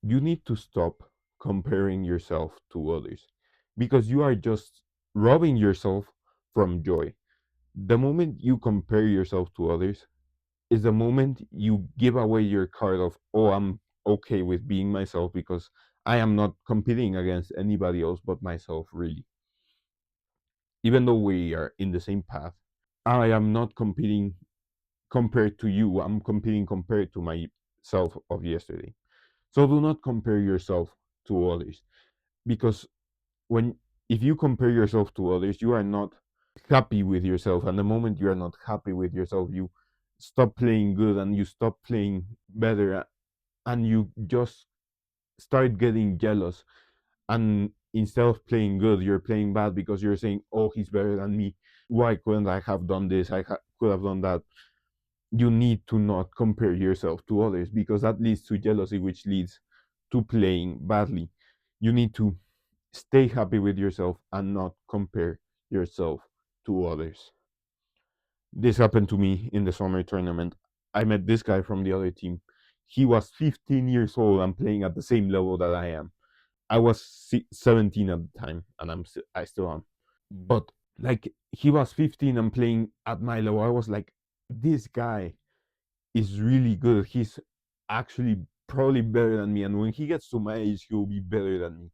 you need to stop comparing yourself to others because you are just robbing yourself from joy. The moment you compare yourself to others is the moment you give away your card of, oh, I'm okay with being myself because I am not competing against anybody else but myself, really. Even though we are in the same path, I am not competing compared to you, I'm competing compared to myself of yesterday. So do not compare yourself to others because when if you compare yourself to others, you are not happy with yourself. And the moment you are not happy with yourself, you stop playing good and you stop playing better and you just start getting jealous. And instead of playing good, you're playing bad because you're saying, oh, he's better than me. Why couldn't I have done this? Could have done that. You need to not compare yourself to others because that leads to jealousy, which leads to playing badly. You need to stay happy with yourself and not compare yourself to others. This happened to me in the summer tournament. I met this guy from the other team. He was 15 years old and playing at the same level that I am. I was 17 at the time, and I still am. But like he was 15 and playing at my level, I was like, this guy is really good. He's actually probably better than me, and when he gets to my age, he'll be better than me.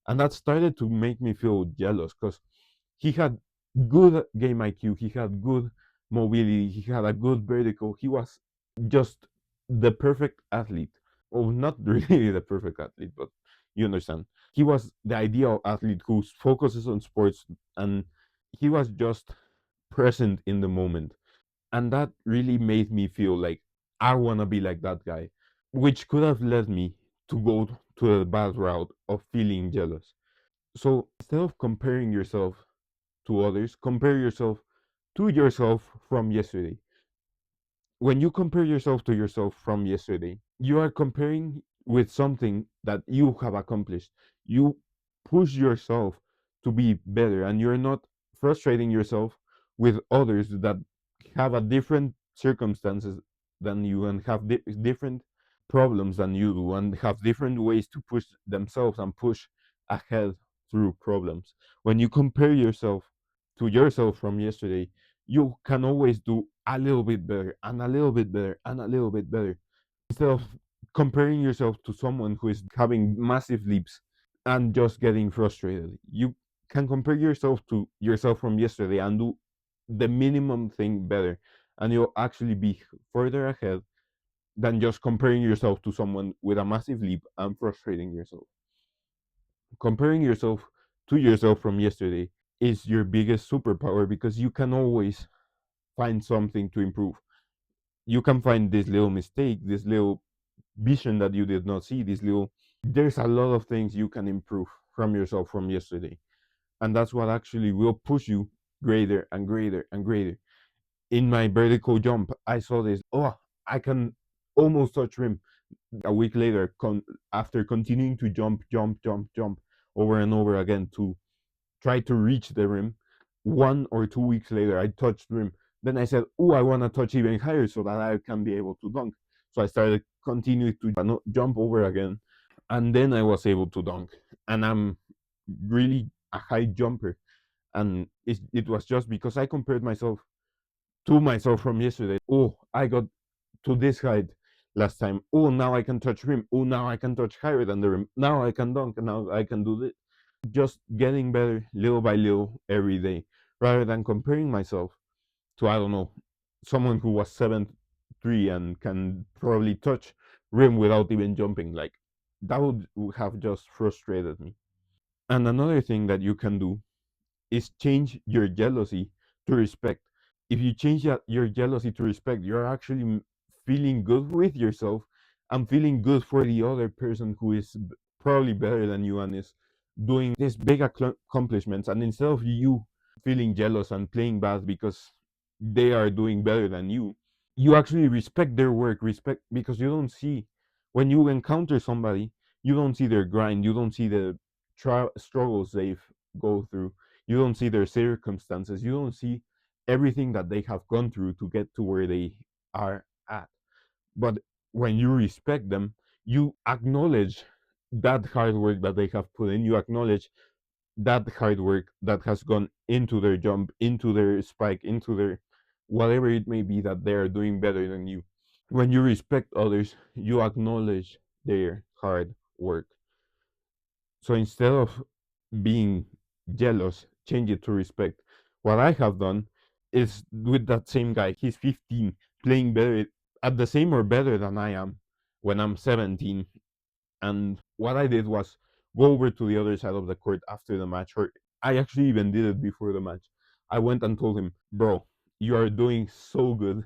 And that started to make me feel jealous because he had good game IQ, he had good mobility, he had a good vertical. He was just the perfect athlete. Well, not really the perfect athlete, but you understand. He was the ideal athlete who focuses on sports, and he was just present in the moment. And that really made me feel like I want to be like that guy, which could have led me to go to the bad route of feeling jealous. So instead of comparing yourself to others, compare yourself to yourself from yesterday. When you compare yourself to yourself from yesterday, you are comparing with something that you have accomplished. You push yourself to be better, and you're not frustrating yourself with others that have a different circumstances than you and have different problems than you do and have different ways to push themselves and push ahead through problems. When you compare yourself to yourself from yesterday, you can always do a little bit better and a little bit better and a little bit better instead of comparing yourself to someone who is having massive leaps and just getting frustrated. You can compare yourself to yourself from yesterday and do the minimum thing better, and you'll actually be further ahead than just comparing yourself to someone with a massive leap and frustrating yourself. Comparing yourself to yourself from yesterday is your biggest superpower because you can always find something to improve. You can find this little mistake, this little vision that you did not see, this little. There's a lot of things you can improve from yourself from yesterday. And that's what actually will push you greater and greater and greater. In my vertical jump, I saw this, oh, I can almost touch rim. A week later, after continuing to jump over and over again to try to reach the rim, 1 or 2 weeks later, I touched the rim. Then I said, oh, I want to touch even higher so that I can be able to dunk. So I started continuing to jump over again. And then I was able to dunk. And I'm really a high jumper. And it was just because I compared myself to myself from yesterday. Oh, I got to this height last time. Oh, now I can touch rim. Oh, now I can touch higher than the rim. Now I can dunk. And now I can do this. Just getting better little by little every day, rather than comparing myself to, I don't know, someone who was 7'3" and can probably touch rim without even jumping. Like that would have just frustrated me. And another thing that you can do is change your jealousy to respect. If you change your jealousy to respect, you're actually feeling good with yourself and feeling good for the other person who is probably better than you and is doing these big accomplishments. And instead of you feeling jealous and playing bad because they are doing better than you actually respect their work, respect because you don't see when you encounter somebody, you don't see their grind, you don't see the struggles they've go through, you don't see their circumstances, you don't see everything that they have gone through to get to where they are at. But when you respect them, You acknowledge that hard work that they have put in. You acknowledge that hard work that has gone into their jump, into their spike, into their whatever it may be that they are doing better than you. When you respect others, you acknowledge their hard work. So instead of being jealous, change it to respect. What I have done is with that same guy, he's 15, playing better at the same or better than I am when I'm 17. And what I did was go over to the other side of the court after the match, or I actually even did it before the match. I went and told him, bro, you are doing so good.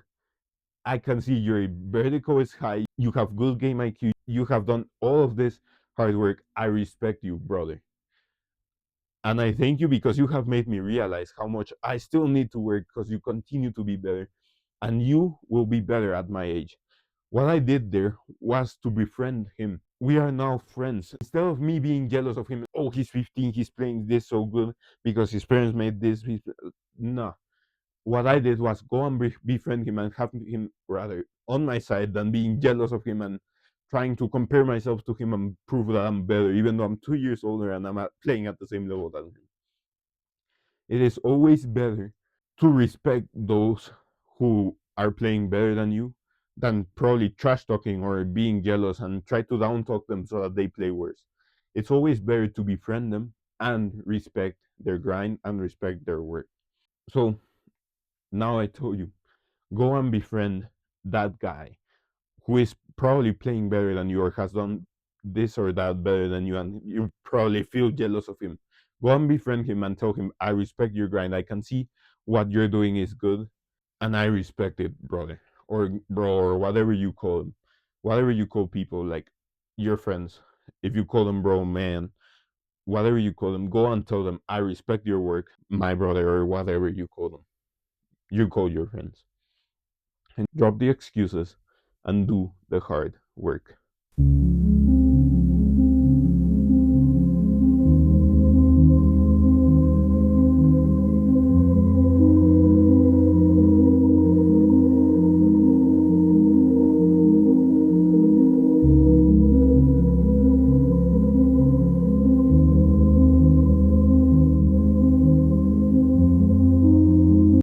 I can see your vertical is high. You have good game IQ. You have done all of this hard work. I respect you, brother. And I thank you because you have made me realize how much I still need to work because you continue to be better and you will be better at my age. What I did there was to befriend him. We are now friends. Instead of me being jealous of him, oh, he's 15, he's playing this so good because his parents made this. No. What I did was go and befriend him and have him rather on my side than being jealous of him and trying to compare myself to him and prove that I'm better, even though I'm 2 years older and I'm playing at the same level as him. It is always better to respect those who are playing better than you than probably trash talking or being jealous and try to down talk them so that they play worse. It's always better to befriend them and respect their grind and respect their work. So now I told you, go and befriend that guy who is probably playing better than you or has done this or that better than you, and you probably feel jealous of him. Go and befriend him and tell him, I respect your grind. I can see what you're doing is good, and I respect it, brother, or bro, or whatever you call them, whatever you call people, like your friends. If you call them bro, man, whatever you call them, go and tell them, I respect your work, my brother, or whatever you call them. You call your friends. And drop the excuses and do the hard work.